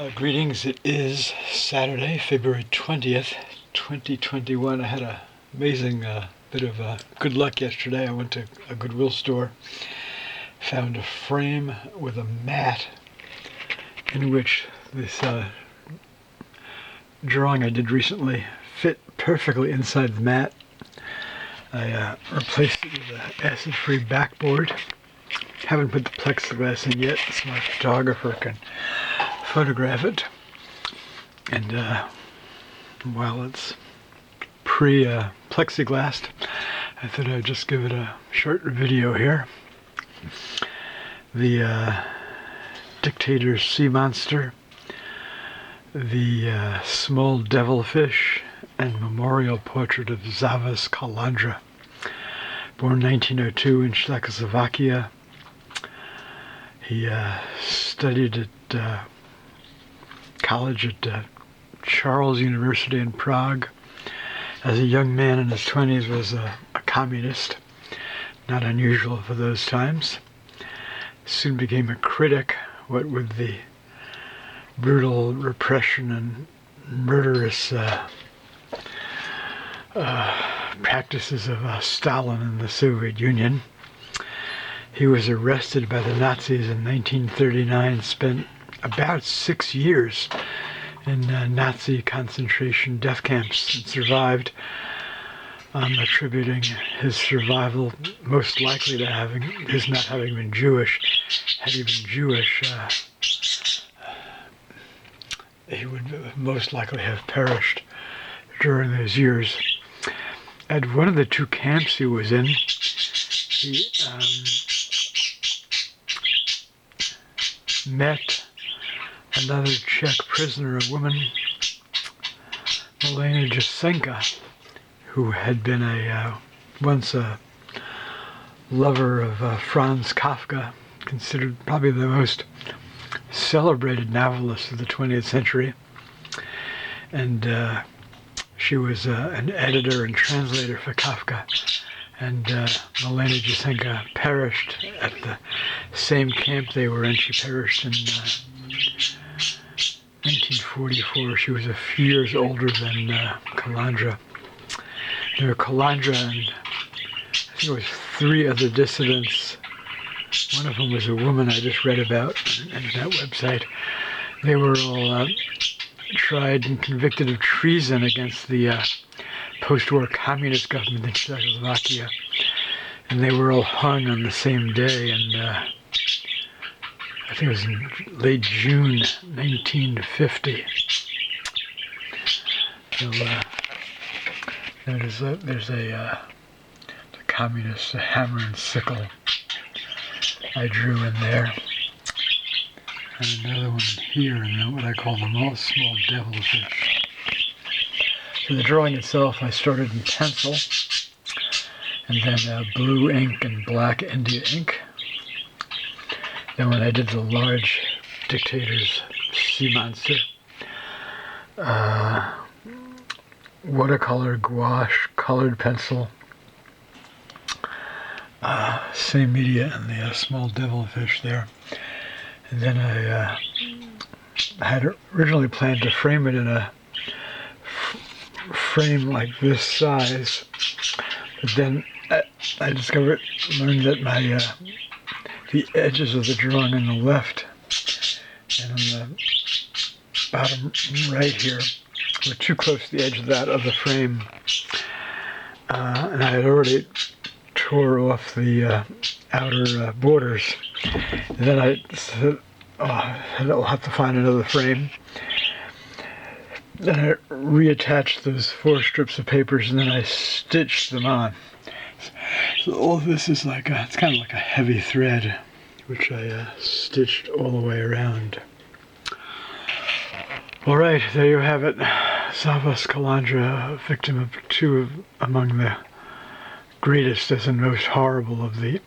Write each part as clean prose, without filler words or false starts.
Greetings. It is Saturday, February 20th, 2021. I had an amazing bit of good luck yesterday. I went to a Goodwill store, found a frame with a mat in which this drawing I did recently fit perfectly inside the mat. I replaced it with an acid-free backboard. Haven't put the plexiglass in yet, so my photographer can photograph it. And while it's pre-plexiglassed, I thought I'd just give it a short video here. The Dictator sea monster, the small devilfish, and memorial portrait of Zavis Kalandra, born 1902 in Czechoslovakia. He studied at college at Charles University in Prague. As a young man in his 20s, was a communist, not unusual for those times. Soon became a critic, what with the brutal repression and murderous practices of Stalin and the Soviet Union. He was arrested by the Nazis in 1939, spent about 6 years in Nazi concentration death camps, and survived. I'm attributing his survival most likely to his not having been Jewish. Had he been Jewish, he would most likely have perished during those years. At one of the two camps he was in, he met another Czech prisoner, a woman, Zavis, who had been once a lover of Franz Kafka, considered probably the most celebrated novelist of the 20th century. And she was an editor and translator for Kafka. And Zavis perished at the same camp they were in. She perished in 1944. She was a few years older than Kalandra. There were Kalandra and I think it was 3 other dissidents. One of them was a woman I just read about on that website. They were all tried and convicted of treason against the post-war communist government in Czechoslovakia, and they were all hung on the same day, and I think it was in late June 1950. So there's a communist hammer and sickle I drew in there, and another one here, and what I call the small devilfish. For the drawing itself, I started in pencil, and then blue ink and black India ink. Then when I did the large Dictator's sea monster, watercolor, gouache, colored pencil, same media, and the small devilfish there. And then I had originally planned to frame it in a frame like this size, but then I learned that the edges of the drawing on the left and on the bottom right here were too close to the edge of the frame, and I had already tore off the outer borders. And then I said, I'll have to find another frame. Then I reattached those 4 strips of papers, and then I stitched them on. So all of this is it's kind of like a heavy thread, which I stitched all the way around. All right, there you have it. Zavis Kalandra, a victim of 2 among the greatest and most horrible of the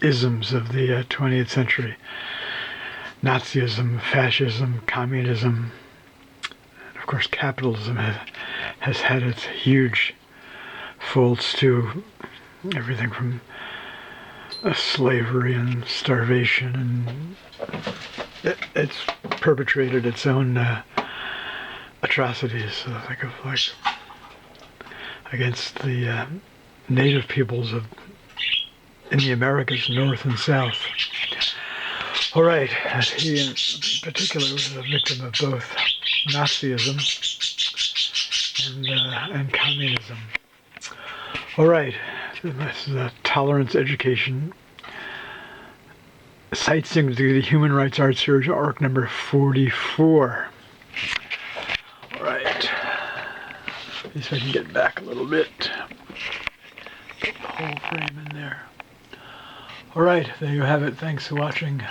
isms of the 20th century. Nazism, fascism, communism. Of course, capitalism has had its huge faults too. Everything from slavery and starvation, and it's perpetrated its own atrocities, against the native peoples in the Americas, North and South. All right, he in particular was a victim of both Nazism and communism. All right, this is a tolerance education. Sightseeing to the Human Rights Art Series, arc number 44. All right, let me see if I can get back a little bit. Put the whole frame in there. All right, there you have it. Thanks for watching.